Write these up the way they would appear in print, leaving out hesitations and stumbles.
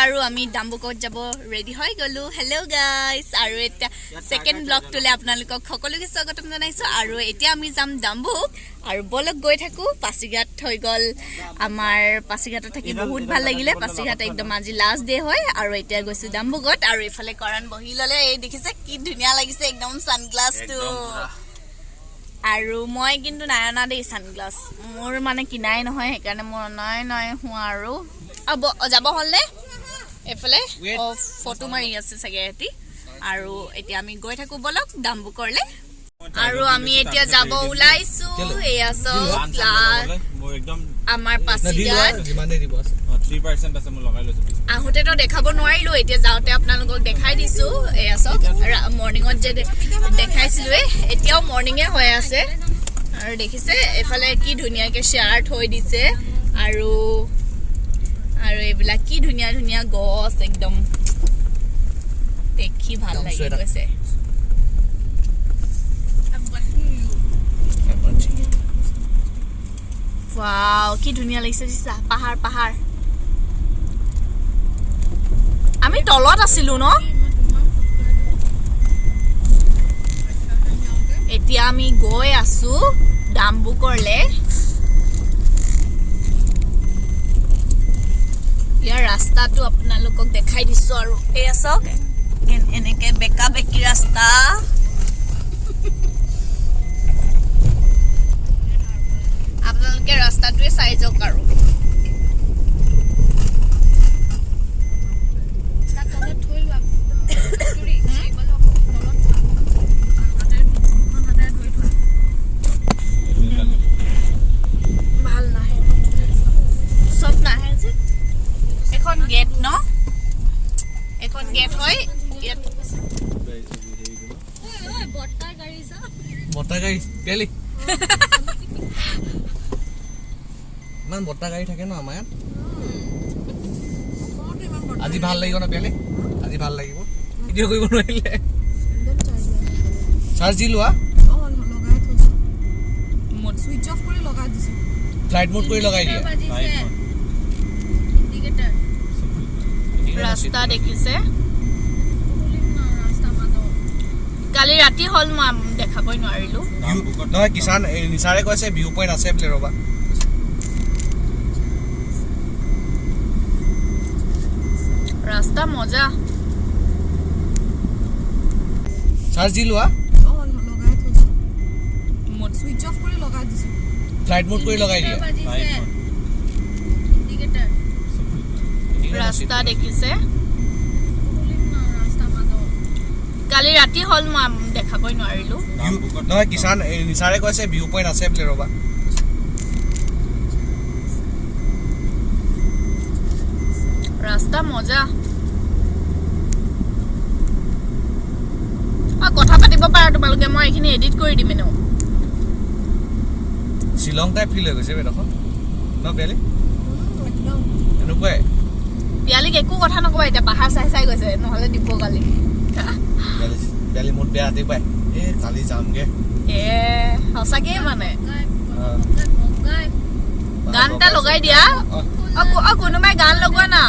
আৰু আমি ডাম্বুকত যাব ৰেডি হৈ গলো হেল্ল গাইস আৰু এটা সেকেন্ড ব্লগ টলে আপোনালোকক সকলোকে স্বাগতম জনাইছো আৰু এতিয়া আমি যাম ডাম্বুক আৰু বলক গৈ থাকো পাছিঘাট হৈ গল আমাৰ পাছিঘাটত থাকি বহুত ভাল লাগিলে পাছিঘাট একদম আজি লাষ্ট ডে হয় আৰু এতিয়া গৈছো ডাম্বুকত আৰু ইফালে কৰান বহি ললে এই দেখিছে কি ধুনিয়া লাগিছে একদম সানগ্লাস তো আৰু মই কিন্তু নায়না দেই সানগ্লাস মোৰ মানে কিনাই নহয় হেকাৰণে মোৰ নাই হুৱা আৰু যাব হলনে এফালে ফটো মাৰি আছে চাগে এটি আৰু এতিয়া আমি গৈ থাকো বলক ডাম্বুকৰলে আৰু আমি এতিয়া যাব ওলাইছো এয়া সব ক্লাস আমাৰ পাছিঘাট 3% আছে মই লগাই লৈছো আহোতে তো দেখাব নোৱাৰিলো এতিয়া যাওতে আপোনালোকক দেখাই দিছো এয়া সব মৰ্নিংত যে দেখাইছিলো এতিয়াও মৰ্নিংয়ে হৈ আছে আৰু দেখিছে এফালে কি ধুনিয়াকে শেয়াৰ থৈ দিছে আৰু এইবিলাক কি ধুনিয়া ধুনিয়া গছ একদম দেখি ভাল লাগি গৈছে ওয়াও কি ধুনিয়া লাগিছে দিছা পাহাৰ আমি তলত আছিলো ন এতিয়া আমি গৈ আছো ডাম্বুকৰলে ইয়াৰ ৰাস্তাটো আপোনালোকক দেখাই দিছো আৰু এই আছক এনেকে বেকা বেকি ৰাস্তা আপোনালোকে ৰাস্তাটোৱে চাই যাওক আৰু ভাল নাহে চব নাহে যে এখন গেট ন এখন গেট হয় বটা গাড়ী পেলি ইমান বটা গাড়ী থাকে ন আমাৰ আজি ভাল লাগিব না পেলি আজি ভাল লাগিব ভিডিঅ' কৰিব নোৱাৰিলে চাৰ্জ দি লোৱা সুইচ অফ কৰি লগাই দিছো ফ্লাইট মোড কৰি লগাই দিয়া ৰাস্তা দেখিছে কালি ৰাতি হল মই দেখাবই নোৱাৰিলো নহয় কিষান নিচাৰে কৈছে ভিউ পইণ্ট আছে বোলে ৰবা ৰাস্তা মজা চাৰ্জ দি লোৱা লগাই থৈছো সুইচ অফ কৰি লগাই দিছো ফ্লাইট মোড কৰি লগাই দিয়া ৰাস্তা দেখিছে কালি ৰাতি হল মই দেখাবই নোৱাৰিলো নহয় কিষান নিচাৰে কৈছে ভিউ পইণ্ট আছে বোলে ৰবা ৰাস্তা মজা কথা পাতিব পাৰা তোমালোকে মই এইখিনি এডিট কৰি দিম এনেও শ্বিলং টাইপ ফিল হৈ গৈছে বেদখন ন পেলি এনেকুৱাই পিয়ালিক একো কথা নকবা এতিয়া পাহাৰ চাই গৈছে নহলে দিব কালি পেলি মোৰ বেয়া ৰাতি পায় কালি যামগে সঁচাকে মানে গান এটা লগাই দিয়া কোনোবাই গান লগোৱা না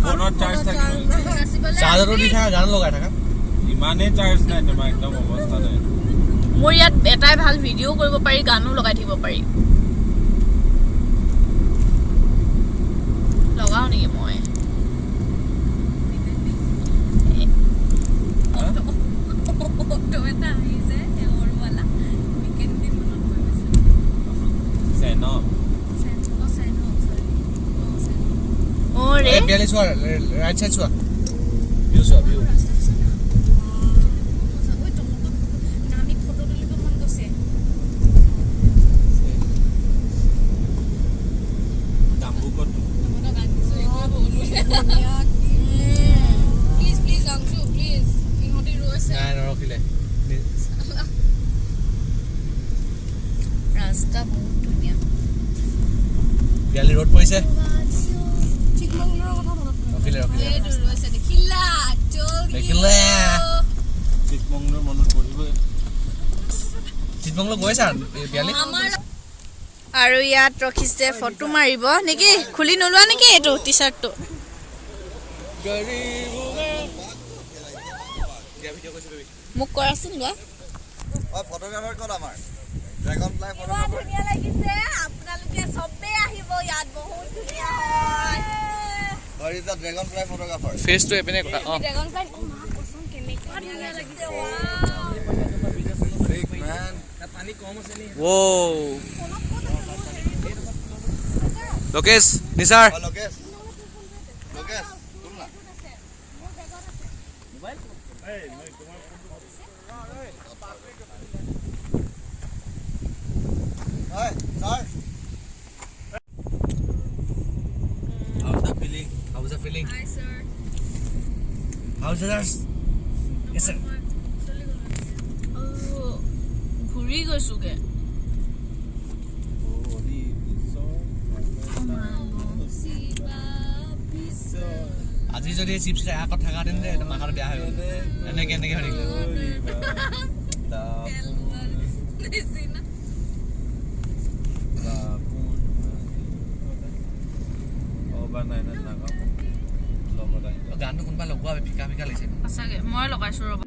ফোনত চাৰ্জ থাকে চাৰ্জাৰো দি থাকা গান লগাই থাকা ইমানে চাৰ্জ নাই তোমাৰ একদম অৱস্থা নাই মোৰ ইয়াত এটাই ভাল ভিডিঅ' কৰিব পাৰি গানো লগাই থাকিব পাৰি লগাও নেকি মই পেলি চোৱা ৰাইট চাইড চোৱা ভিউ চোৱা ভিউ ৰাস্তা বহুত ধুনীয়া পিয়ালি ৰোড পৰিছে চিকমংগলৰ কথা মনত ৰখিলে দেখিলে চিকমংগলৰ মনত পৰিবই চিকমংগল গৈছা পিয়ালি আৰু ইয়াত ৰখিছে ফটো মাৰিব নেকি খুলি নোলোৱা নেকি এইটো টি-চাৰ্টটো মোক কৰাচোন গোৱা ফটোগ্ৰাফাৰ ক'ত আমাৰ ড্ৰাগন ফ্লাই ফটোগ্ৰাফাৰ ধুনীয়া লাগিছে আপোনালোকে চবেই আহিব ইয়াত বহুত ধুনীয়া হয় Where is the dragonfly photographer? Face to epine kotha. Dragon fly কচোন কেনেকুৱা ধুনীয়া লাগিছে Big man. Whoa. Lokesh, Nisar. Oh, Lokesh. Lokesh, come na. Hey, sir. How's the feeling? How's the feeling? Hi, sir. How's others? Yes, sir. ঘূৰি গৈছোগে আজি যদি chips খাই আকৌ থাকা দিন যে মাথাটো বেয়া হৈ গ'ল এনেকে হৈ থাকিলে গানটো কোনোবা লগোৱা ফিকা ফিকা লাগিছে সঁচাকে মই লগাইছো ৰ'বা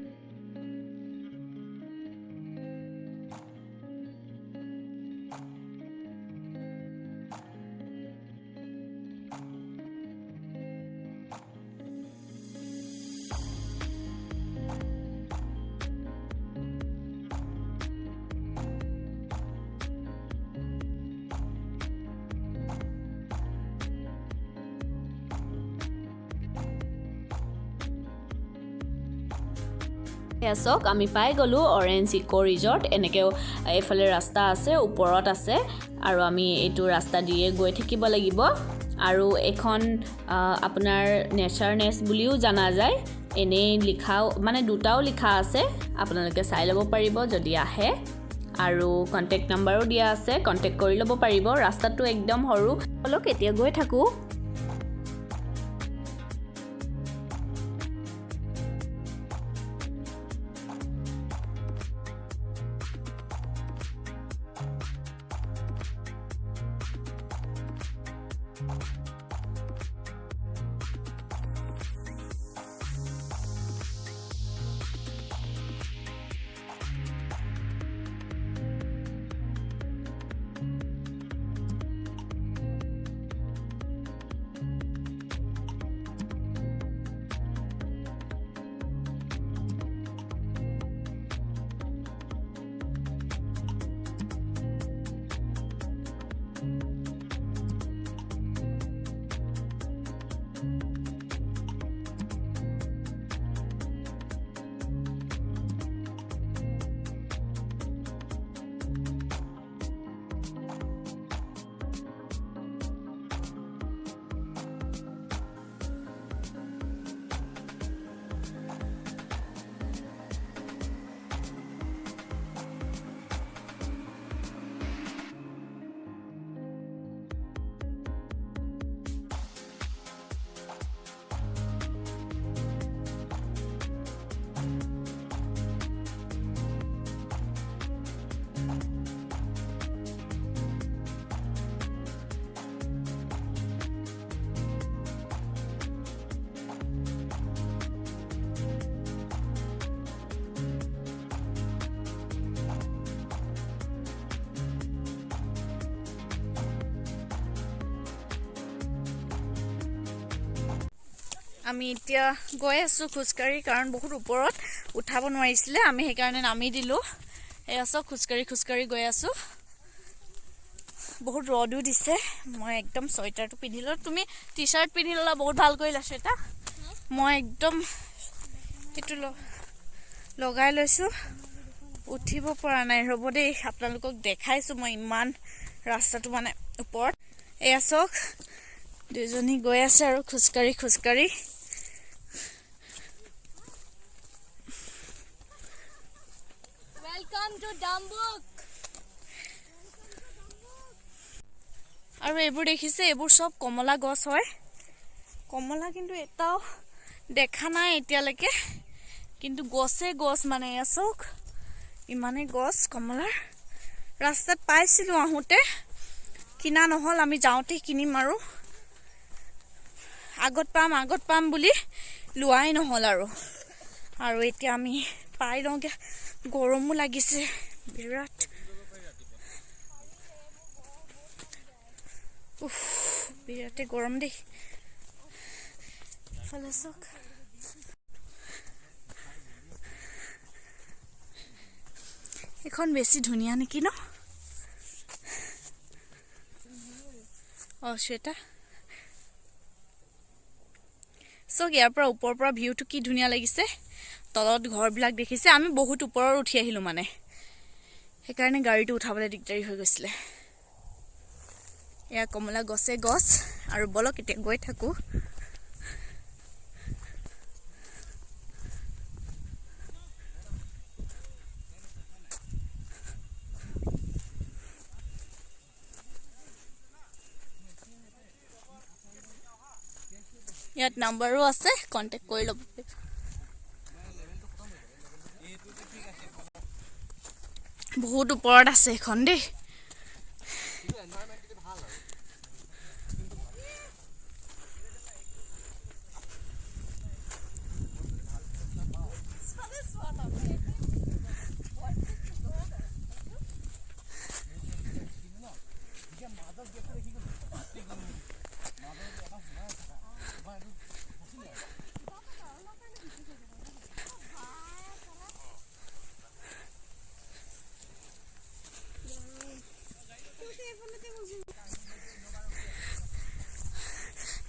চাওক আমি পাই গ'লোঁ অৰেঞ্জ ইকো ৰিজৰ্ট এনেকৈ এইফালে ৰাস্তা আছে ওপৰত আছে আৰু আমি এইটো ৰাস্তা দিয়ে গৈ থাকিব লাগিব আৰু এখন আপোনাৰ নেচাৰনেছ বুলিও জনা যায় এনেই লিখাও মানে দুটাও লিখা আছে আপোনালোকে চাই ল'ব পাৰিব যদি আহে আৰু কণ্টেক্ট নাম্বাৰো দিয়া আছে কণ্টেক্ট কৰি ল'ব পাৰিব ৰাস্তাটো একদম সৰু অলপ এতিয়া গৈ থাকোঁ আমি এতিয়া গৈ আছোঁ খোজকাঢ়ি কাৰণ বহুত ওপৰত উঠাব নোৱাৰিছিলে আমি সেইকাৰণে নামি দিলোঁ এয়া চব খোজকাঢ়ি গৈ আছোঁ বহুত ৰ'দো দিছে মই একদম চুৱেটাৰটো পিন্ধিলোঁ তুমি টি চাৰ্ট পিন্ধি ল'লা বহুত ভাল কৰিলা শ্বেতা মই একদম এইটো লগাই লৈছোঁ উঠিব পৰা নাই ৰ'ব দেই আপোনালোকক দেখাইছোঁ মই ইমান ৰাস্তাটো মানে ওপৰত এয়া চাওক দুজনী গৈ আছে আৰু খোজকাঢ়ি Welcome to Dambuk. আৰু এইবোৰ দেখিছে এইবোৰ সব কমলা গছ হয় কমলা কিন্তু এটাও দেখা নাই এতিয়ালৈকে কিন্তু গছ মানে আছক ইমানে গছ কমলাৰ ৰাস্তাত পাইছিলোঁ আহোঁতে কিনা নহল আমি যাওঁতে কিনিম আৰু আগত পাম বুলি লোৱাই নহ'ল আৰু এতিয়া আমি পাই লওঁগে গৰমো লাগিছে বিৰাট বিৰাটে গৰম দেই ফালে চাওক এখন বেছি ধুনীয়া নেকি ন শ্বেতা চক ইয়াৰ পৰা ওপৰৰ পৰা ভিউটো কি ধুনীয়া লাগিছে তলত ঘৰবিলাক দেখিছে আমি বহুত ওপৰত উঠি আহিলো মানে সেইকাৰণে গাড়ীটো উঠাবলৈ দিগদাৰি হৈ গৈছিলে এয়া কমলা গছ আৰু বলক এতিয়া গৈ থাকো ইয়াত নাম্বাৰো আছে কন্টেক্ট কৰি ল'ব বহুত ওপৰত আছে এখন দেই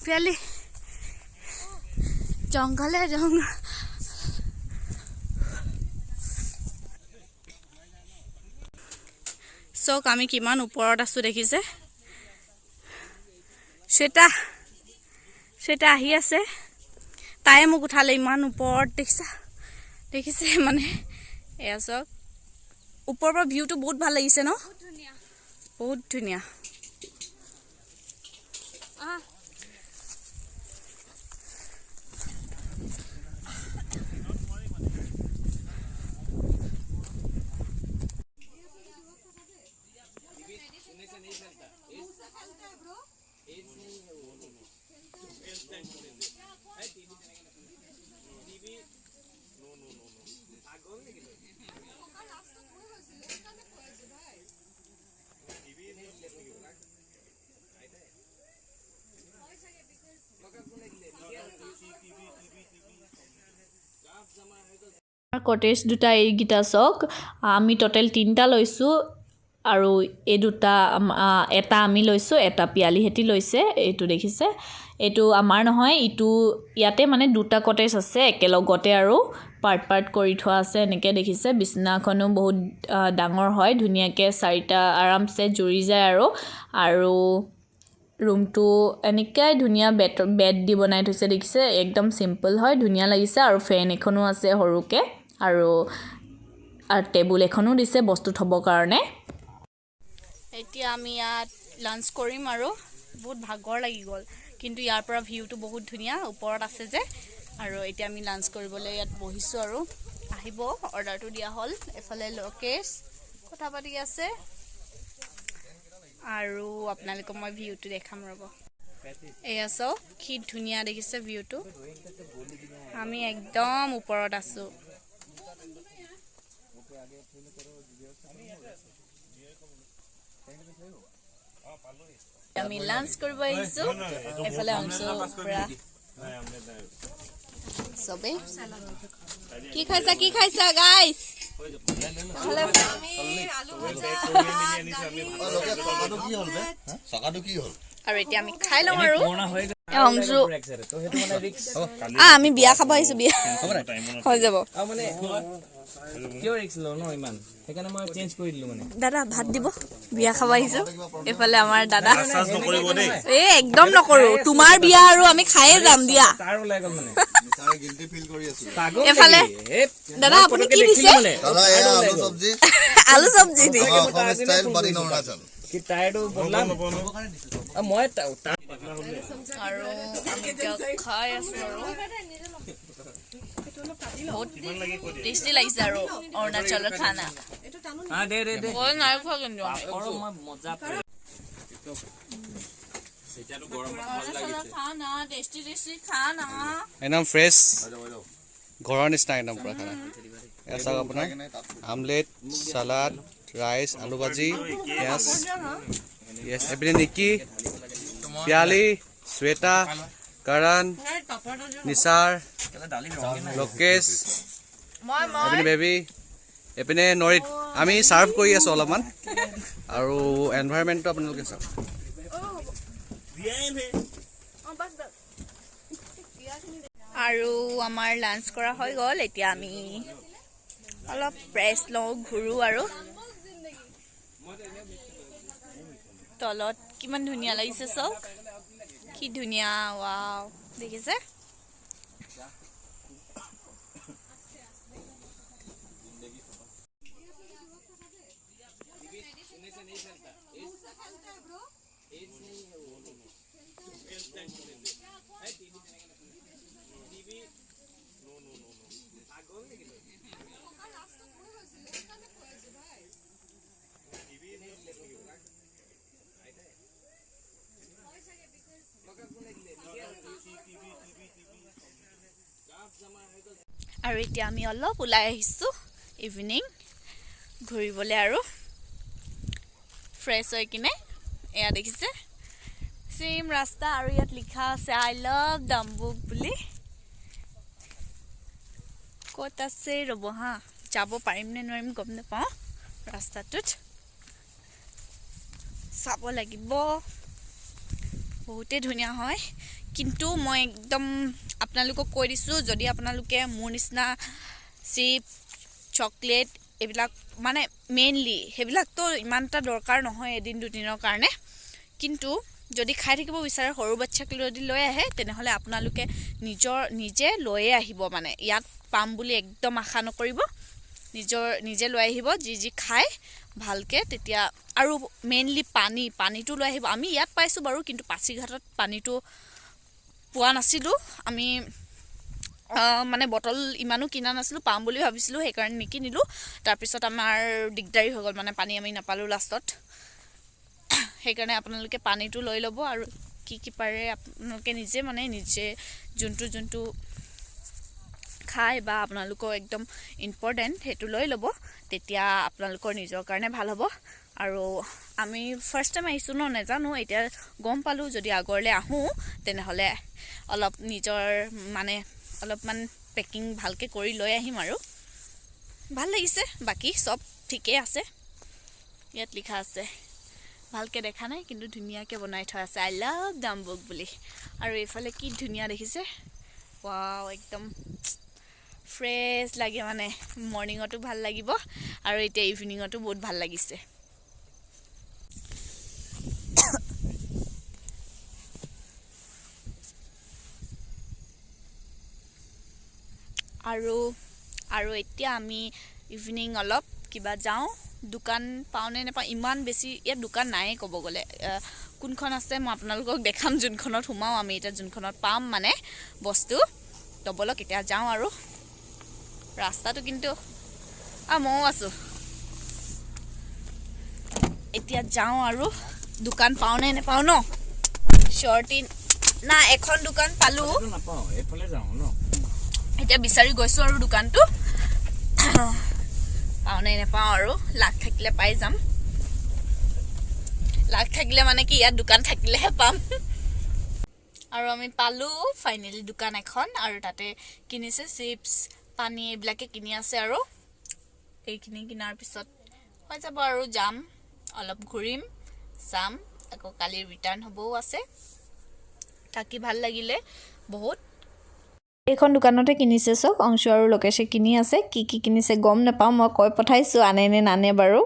পিয়ালি জংঘলে চক আমি কিমান ওপৰত আছো দেখিছে শ্বেতা আহি আছে তাই মোক উঠালে ইমান ওপৰত দেখিছে মানে এয়া চক ওপৰৰ পৰা ভিউটো বহুত ভাল লাগিছে ন বহুত ধুনীয়া কটেজ দুটা এইকেইটা চক আমি টোটেল 3টা লৈছো আৰু এই দুটা এটা আমি লৈছো এটা পিয়ালিহেতি লৈছে এইটো দেখিছে এইটো আমাৰ নহয় ইটো ইয়াতে মানে দুটা কটেজ আছে একেলগতে আৰু পাৰ্ট কৰি থোৱা আছে এনেকে দেখিছে বিছনাখনো বহুত ডাঙৰ হয় ধুনীয়াকে 4টা আৰামছে জুৰি যায় আৰু ৰুমটো এনেকৈ ধুনীয়া বেড দি বনাই থৈছে দেখিছে একদম সিম্পল হয় ধুনীয়া লাগিছে আৰু ফেন এখনো আছে সৰুকে আৰু টেবুল এখনো দিছে বস্তু থব কাৰণে এতিয়া আমি ইয়াত লাঞ্চ কৰিম আৰু বহুত ভাগৰ লাগি গ'ল কিন্তু ইয়াৰ পৰা ভিউটো বহুত ধুনীয়া ওপৰত আছে যে আৰু এতিয়া আমি লাঞ্চ কৰিবলৈ ইয়াত বহিছো আৰু আহিব অৰ্ডাৰটো দিয়া হ'ল এফালে লোকেশ কথা পাতি আছে আৰু আপোনালোকক মই ভিউটো দেখাম ৰব এয়া চাওক কি ধুনীয়া দেখিছে ভিউটো আমি একদম ওপৰত আছো আমি লাঞ্চ কৰিব আহিছো এফালে অংশু পুৰা সবে কি খাইছা গাইস আৰু এতিয়া আমি খাই লওঁ আৰু অংশু আমি বিয়া খাব আহিছো বিয়া হৈ যাব দাদা ভাত দিব বিয়া খাব আহিছো এফালে আমাৰ দাদা একদম নকৰো তোমাৰ বিয়া আৰু আমি খায়ে যাম দিয়া এফালে দাদা আপুনি কি দিছে আলু চব্জি দি আৰু আমি খাই আছো আৰু বহুত টেষ্টি লাগিছে আৰু অৰুণাচলৰ খানা নাই খোৱা কিন্তু এতিয়াতো গৰমত ভাল লাগিছে খানা টেষ্টি খানা একদম ফ্ৰেছ ঘৰৰ নিচিনা একদম পুৰা খানা এয়া চাওক আপোনাৰ আমলেট চালাড ৰাইচ আলু ভাজি পিঁয়াজ য়েছ এপিনে নিকি পিয়ালি শ্বেতা কৰণ নিচাৰ লোকেশ এপিনে বেবী এপিনে নৰিত আমি চাৰ্ভ কৰি আছোঁ অলপমান আৰু এনভাইৰমেণ্টটো আপোনালোকে চাওক আৰু আমাৰ লাঞ্চ কৰা হৈ গ'ল এতিয়া আমি অলপ প্ৰেছ লওঁ ঘূৰো আৰু তলত কিমান ধুনীয়া লাগিছে চাওক কি ধুনীয়া ৱাও দেখিছে আৰু এতিয়া আমি অলপ ওলাই আহিছোঁ ইভিনিং ঘূৰিবলৈ আৰু ফ্ৰেছ হৈ কিনে এয়া দেখিছে চেম ৰাস্তা আৰু ইয়াত লিখা আছে আই লাভ ডাম্বুক বুলি ক'ত আছে ৰ'ব হা যাব পাৰিম নে নোৱাৰিম গম নাপাওঁ ৰাস্তাটোত চাব লাগিব বহুতেই ধুনীয়া হয় কিন্তু মই একদম আপোনালোকক কৈ দিছোঁ যদি আপোনালোকে মোৰ নিচিনা চিপ চকলেট এইবিলাক মানে মেইনলি সেইবিলাকতো ইমান এটা দৰকাৰ নহয় এদিন দুদিনৰ কাৰণে কিন্তু যদি খাই থাকিব বিচাৰে সৰু বাচ্চাক যদি লৈ আহে তেনেহ'লে আপোনালোকে নিজে লৈয়ে আহিব মানে ইয়াত পাম বুলি একদম আশা নকৰিব নিজে লৈ আহিব যি খায় ভালকৈ তেতিয়া আৰু মেইনলি পানীটো লৈ আহিব আমি ইয়াত পাইছোঁ বাৰু কিন্তু পাছিঘাটত পানীটো পোৱা নাছিলোঁ আমি মানে বটল ইমানো কিনা নাছিলোঁ পাম বুলি ভাবিছিলোঁ সেইকাৰণে নিকিনিলোঁ তাৰপিছত আমাৰ দিগদাৰী হৈ গ'ল মানে পানী আমি নাপালোঁ লাষ্টত সেইকাৰণে আপোনালোকে পানীটো লৈ ল'ব আৰু কি পাৰে আপোনালোকে নিজে যোনটো খায় বা আপোনালোকৰ একদম ইম্পৰ্টেণ্ট সেইটো লৈ ল'ব তেতিয়া আপোনালোকৰ নিজৰ কাৰণে ভাল হ'ব আৰু আমি ফাৰ্ষ্ট টাইম আহিছোঁ নাজানো এতিয়া গম পালোঁ যদি আগৰলৈ আহোঁ তেনেহ'লে অলপ নিজৰ মানে অলপমান পেকিং ভালকৈ কৰি লৈ আহিম আৰু ভাল লাগিছে বাকী চব ঠিকেই আছে ইয়াত লিখা আছে ভালকৈ দেখা নাই কিন্তু ধুনীয়াকৈ বনাই থোৱা আছে আই লাভ ডাম্বুক বুলি আৰু এইফালে কি ধুনীয়া দেখিছে ৱাও একদম ফ্ৰেছ লাগে মানে মৰ্ণিঙতো ভাল লাগিব আৰু এতিয়া ইভিনিঙতো বহুত ভাল লাগিছে আৰু এতিয়া আমি ইভিনিং অলপ কিবা যাওঁ দোকান পাওঁনে নাপাওঁ ইমান বেছি ইয়াত দোকান নায়েই ক'ব গ'লে কোনখন আছে মই আপোনালোকক দেখাম যোনখনত সোমাওঁ আমি এতিয়া যোনখনত পাম মানে বস্তু ব'লক এতিয়া যাওঁ আৰু ৰাস্তাটো কিন্তু ময়ো আছোঁ এতিয়া যাওঁ আৰু দোকান পাওঁনে নাপাওঁ ন শ্বৰ্টি না এখন দোকান পালোঁ এতিয়া বিচাৰি গৈছোঁ আৰু দোকানটো পাওঁনে নাপাওঁ আৰু লাগ থাকিলে পাই যাম লাগ থাকিলে মানে কি ইয়াত দোকান থাকিলেহে পাম আৰু আমি পালোঁ ফাইনেলি দোকান এখন আৰু তাতে কিনিছে চিপছ পানী এইবিলাকে কিনি আছে আৰু এইখিনি কিনাৰ পিছত হৈ যাব আৰু যাম অলপ ঘূৰিম চাম আকৌ কালি ৰিটাৰ্ণ হ'বও আছে থাকি ভাল লাগিলে বহুত এইখন দোকানতে কিনিছে চব অংশু আৰু লোকেশে কিনি আছে কি কিনিছে গম নাপাওঁ মই কৈ পঠাইছোঁ আনে নে নানে বাৰু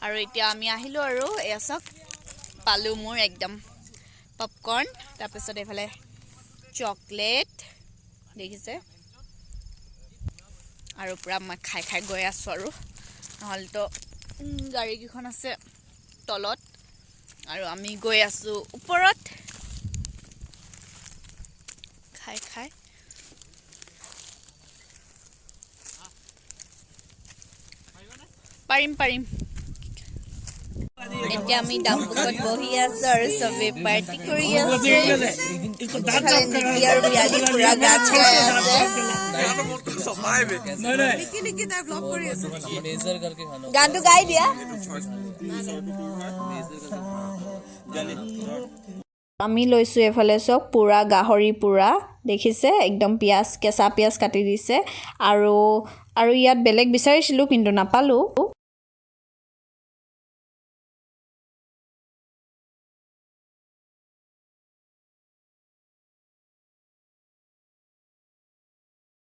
আৰু এতিয়া আমি আহিলোঁ আৰু এয়া চাওক পালোঁ মোৰ একদম পপকৰ্ণ তাৰপিছত এইফালে চকলেট দেখিছে আৰু পূৰা মই খাই গৈ আছোঁ আৰু নহ'লেতো গাড়ীকেইখন আছে তলত আৰু আমি গৈ আছোঁ ওপৰত খাই পাৰিম এতিয়া আমি ডাম্বুকত বহি আছো আৰু চবে পাৰ্টি কৰি আছে ইফালে নিকি আৰু বিয়ালি পুৰা গান গাই আছে গানটো গাই দিয়া আমি লৈছো এফালে চক পুৰা গাহৰি পুৰা দেখিছে একদম পিয়াজ কেঁচা পিয়াজ কাটি দিছে আৰু ইয়াত বেলেগ বিচাৰিছিলো কিন্তু নাপালো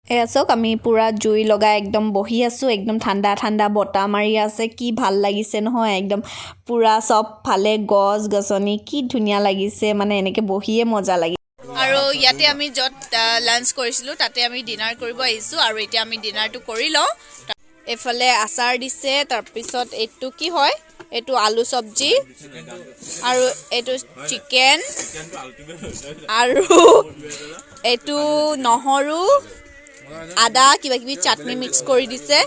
এয়া চক আমি পুৰা জুই লগাই একদম বহি আছো একদম ঠাণ্ডা ঠাণ্ডা বতাহ মাৰি আছে কি ভাল লাগিছে নহয় একদম পুৰা সব ফালে গছ গছনি কি ধুনীয়া লাগিছে মানে এনেকে বহিয়ে মজা লাগি আৰু ইয়াতে আমি যত লাঞ্চ কৰিছিলো তাতে আমি ডিনাৰ কৰিব আহিছো আৰু এতিয়া আমি ডিনাৰটো কৰি লওঁ এফালে আচাৰ দিছে তাৰ পিছত এটো কি হয় এটো আলু সবজি আৰু এটো চিকেন আৰু এটো নহৰু আদা কিবা কিবি চাটনি মিক্স কৰি দিছে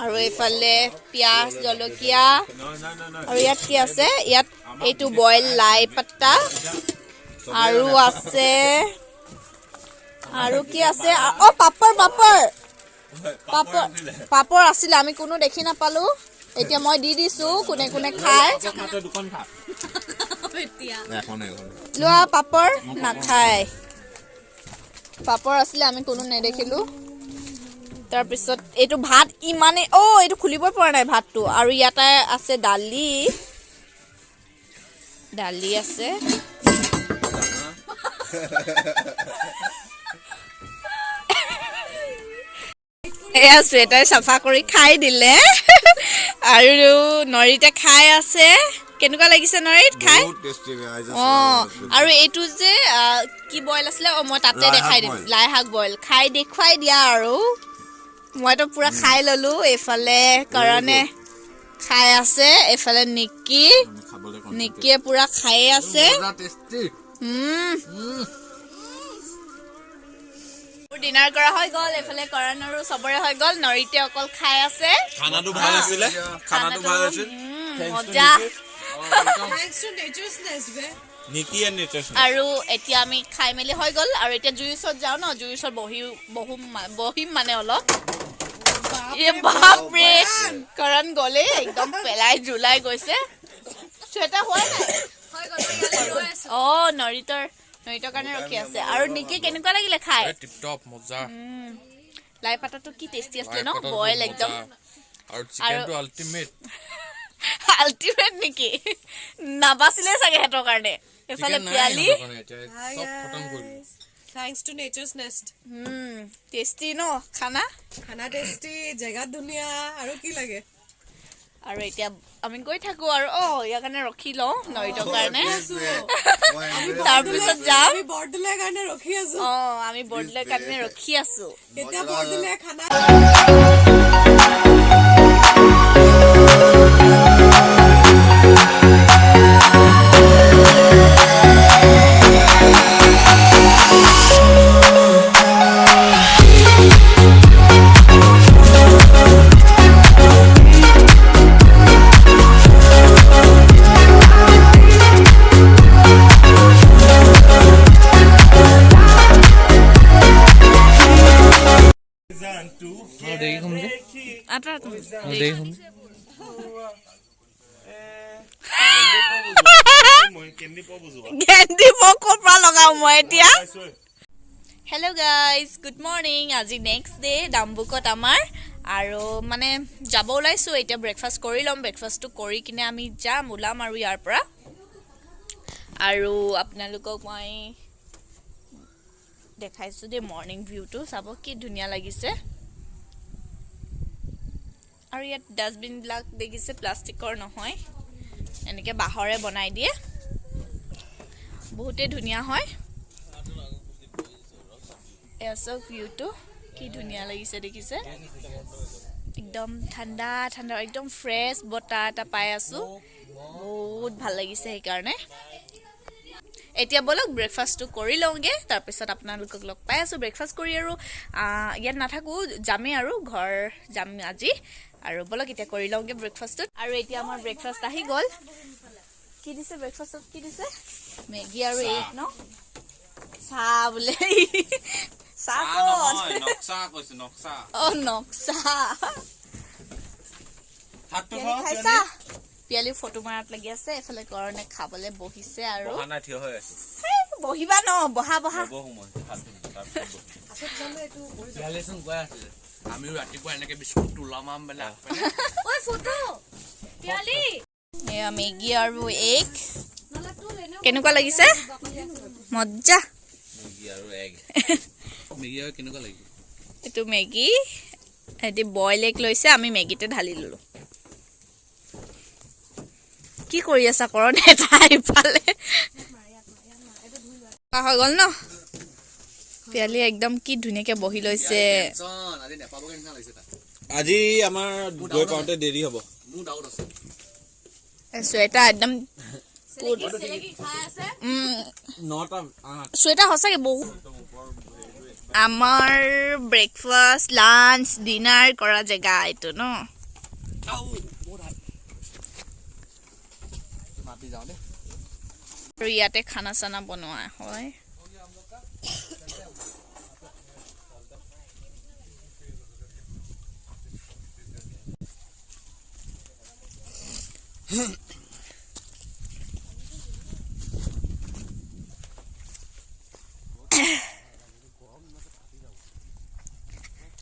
আৰু এফালে পিয়াজ জলকীয়া আৰু ইয়াত কি আছে ইয়াত এইটো বইল লাই পাতা আৰু আছে আৰু কি আছে ও পাপৰ আছিল আমি কোনো দেখি নাপালো এতিয়া মই দি দিছো কোনে কোনে খায় লোৱা পাপৰ নাখায় পাপৰ আছিল আমি কোনো নেদেখিলো তাৰ পিছত এইটো ভাত ইমানে এইটো খুলিব পৰা নাই ভাতটো আৰু ইয়াতে আছে দালি আছে এয়া চুৱেটাৰ চাফা কৰি খাই দিলে আৰু নৰিতে খাই আছে কেনেকুৱা লাগিছে নৰিত খাই আৰু এইটো যে কি বইল আছিলে মই তাতে দেখাই দিম লাই শাক বইল খাই দেখুৱাই দিয়া আৰু মইতো পুৰা খাই ললো এফালে কাৰণে খাই আছে এফালে নিকিয়ে পুৰা খাই আছে ডিনাৰ কৰা হৈ গল এফালে কৰানৰো সবৰে হৈ গল নৰিতে অকল খাই আছে খানাটো ভাল আছিল মজা আৰু এতিয়া আমি খাই মেলি হৈ গল আৰু এতিয়া জুইৰ ওচৰত যাওঁ ন জুইৰ ওচৰত বহিম মানে অলপ বাপৰে কাৰণ গলে একদম পেলাই জুলাই গৈছে চুৱেটাৰ হোৱা নাই নৰিতৰ কাৰণে ৰখি আছে আৰু নিকি কেনেকুৱা লাগিলে খাই টিপটপ মজা লাই পাতাটো কি টেষ্টি আছিলে ন বইল একদম আৰু চিকেনটো আল্টিমেট নেকি নাবাছিলে চাগে হেতৰ কাৰণে এফালে পিয়ালি Thanks to Nature's Nest. Tasty ন খানা tasty, জেগা ধুনীয়া আৰু কি লাগে আৰু এতিয়া আমি গৈ থাকো আৰু ইয়াৰ কাৰণে ৰখি লওঁ নৰিতৰ কাৰণে তাৰ পিছত যাম আমি বৰদলৈৰ কাৰণে ৰখি আছো আমি বৰদলৈৰ কাৰণে ৰখি আছো এতিয়া বৰদলৈৰ খানা হেল্ল' গাইজ গুড মৰ্ণিং আজি নেক্সট ডে ডাম্বুকত আমাৰ আৰু মানে যাব ওলাইছোঁ এতিয়া ব্ৰেকফাষ্ট কৰি ল'ম ব্ৰেকফাষ্টটো কৰি কিনে আমি ওলাম আৰু ইয়াৰ পৰা আৰু আপোনালোকক মই দেখাইছোঁ দেই মৰ্ণিং ভিউটো চাব কি ধুনীয়া লাগিছে আৰু ইয়াত ডাষ্টবিনবিলাক দেখিছে প্লাষ্টিকৰ নহয় এনেকৈ বাঁহৰে বনাই দিয়ে বহুতেই ধুনীয়া হয় এয়া ভিউটো কি ধুনীয়া লাগিছে দেখিছে একদম ঠাণ্ডা ঠাণ্ডা একদম ফ্ৰেছ বতাহ এটা পাই আছোঁ বহুত ভাল লাগিছে সেইকাৰণে এতিয়া বলক ব্ৰেকফাষ্টটো কৰি লওঁগে তাৰপিছত আপোনালোকক লগ পাই আছোঁ ব্ৰেকফাষ্ট কৰি আৰু ইয়াত নাথাকোঁ যামেই আৰু ঘৰ যাম আজি আৰু বলক এতিয়া কৰি লওঁগে ব্ৰেকফাষ্টটো আৰু এতিয়া আমাৰ ব্ৰেকফাষ্ট আহি গ'ল কি দিছে ব্ৰেকফাষ্টত কি দিছে মেগী আৰু এগ ন চাহ বোলে চাহ নক্সা কৈছে নক্সা নক্সা হাতটো খাইছা পিয়ালি ফটো মাৰাত লাগি আছে এফালে কাৰণে খাবলে বহিছে আৰু বহানা থিয় হৈ আছে বহিবা ন বহা পিয়ালিচোন কৈ আছিল আমিও ৰাতিপুৱা এনেকে বিস্কুট তোলামাম মানে ঐ ফটো পিয়ালি এয়া মেগী আৰু এগ কেনেকুৱা লাগিছে মজ্জা মেগী আৰু এগ মেগী আৰু কেনেকুৱা লাগিব এইটো মেগী এটি বইল এগ লৈছে আমি মেগীতে ঢালি ললো কি কৰি আছা কৰণ এটা ইফালে হৈ গ'ল ন পিয়ালি একদম কি ধুনীয়াকে বহি লৈছে আজি নেপাবগে নিচিনা লাগিছে তাত আজি আমাৰ গৈ পাওঁতে দেৰি হ'ব মোৰ ডাউট আছে চুৱেটাৰ একদম চুৱেটাৰ সঁচাকে বহুত আমাৰ ব্ৰেকফাষ্ট লাঞ্চ ডিনাৰ কৰা জেগা এইটো ন মাতি যাওঁ দেই আৰু ইয়াতে খানা চানা বনোৱা হয়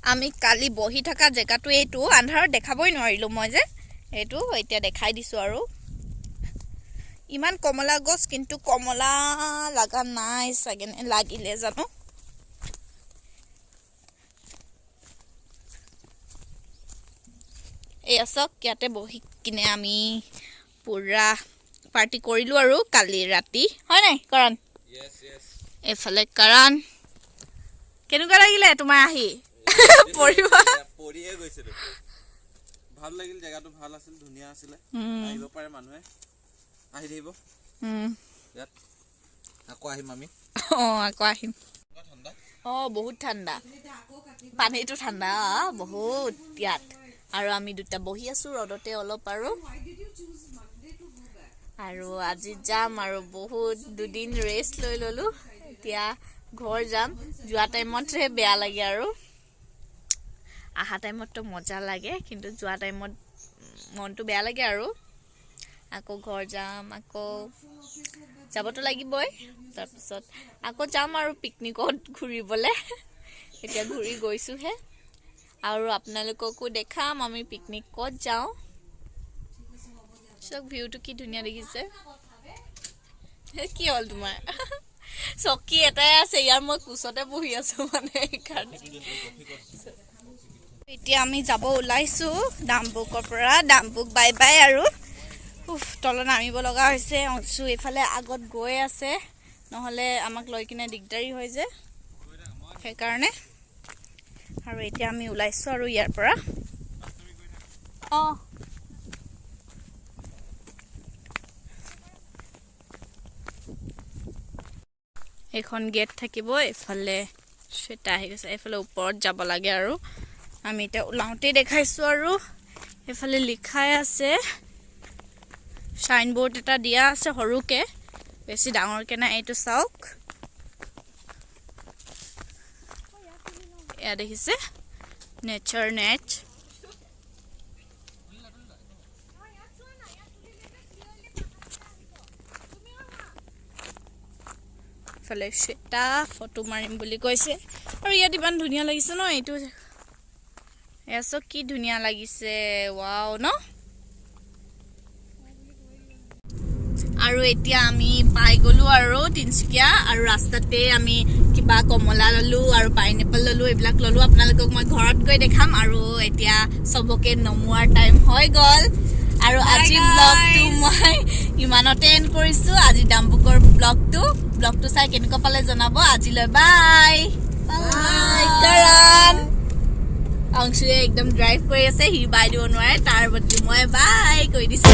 আমি কালি বহি থকা জেগাটো এইটো আন্ধাৰত দেখাবই নোৱাৰিলো মই যে এইটো এতিয়া দেখাই দিছো আৰু ইমান কমলা গছ কিন্তু কমলা লাগা নাই চাগে লাগিলে জানো এই আছক ইয়াতে বহি কিনে আমি পুৰা পাৰ্টি কৰিলো আৰু কালি ৰাতি হয় নাই কৰণ এফালে কৰণ কেনেকুৱা লাগিলে তোমাৰ আহি পৰিয়ে গৈছিলো ভাল লাগিল জেগাটো ভাল আছিল ধুনীয়া আছিল আহিব পাৰে মানুহে আহি থাকিব ইয়াত আকৌ আহিম আমি আকৌ আহিম বহুত ঠাণ্ডা পানীটো ঠাণ্ডা বহুত ইয়াত আৰু আমি দুটা বহি আছো ৰদতে অলপ আৰু আজি যাম আৰু বহুত দুদিন ৰেষ্ট লৈ ললো এতিয়া ঘৰ যাম যোৱা টাইমতহে বেয়া লাগে আৰু আহা টাইমততো মজা লাগে কিন্তু যোৱা টাইমত মনটো বেয়া লাগে আৰু আকৌ ঘৰ যাম আকৌ যাবতো লাগিবই তাৰপিছত আকৌ যাম আৰু পিকনিকত ঘূৰিবলৈ এতিয়া ঘূৰি গৈছোহে আৰু আপোনালোককো দেখাম আমি পিকনিক ক'ত যাওঁ চক ভিউটো কি ধুনীয়া দেখিছে কি হ'ল তোমাৰ চকী এটাই আছে ইয়াৰ মই কোচতে বহি আছো মানে সেইকাৰণে এতিয়া আমি যাব ওলাইছো ডাম্বুকৰ পৰা ডাম্বুক বাই বাই আৰু তলত নামিব লগা হৈছে অংশু এইফালে আগত গৈ আছে নহ'লে আমাক লৈ কিনে দিগদাৰী হয় যে সেইকাৰণে আৰু এতিয়া আমি ওলাইছো আৰু ইয়াৰ পৰা এখন গেট থাকিব এইফালে সেটা আহি গৈছে এইফালে ওপৰত যাব লাগে আৰু আমি এতিয়া ওলাওঁতে দেখাইছো আৰু এইফালে লিখাই আছে সাইন বোৰ্ড এটা দিয়া আছে হৰুকে বেছি ডাঙৰকে না এইটো চাওক এয়া দেখিছে নেচাৰ নেট ফলে সেটা ফটো মাৰিম বুলি কৈছে আৰু ইয়াত ইমান ধুনীয়া লাগিছে ন এইটো এসো কি ধুনীয়া লাগিছে ওয়াও ন আৰু এতিয়া আমি পাই গলো আৰু তিনসুকিয়া আৰু ৰাস্তাতে আমি কিবা কমলা ললো আৰু পাইনাপল ললো এইবিলাক ললো আপোনালোকক মই ঘৰত গৈ দেখাম আৰু এতিয়া সবকে নমুৱাৰ টাইম হৈ গল আৰু আজি ব্লগটো মই ইমানতে এন্ড কৰিছো আজি ডাম্বুকৰ ব্লগটো চাই কেনেকুৱা পালে জনাব আজিলৈ বাই বাই কৰণ অংশুয়ে একদম ড্ৰাইভ কৰি আছে হি বাই দিব নোৱাৰে তাৰ বদলি মই বাই কৈ দিছো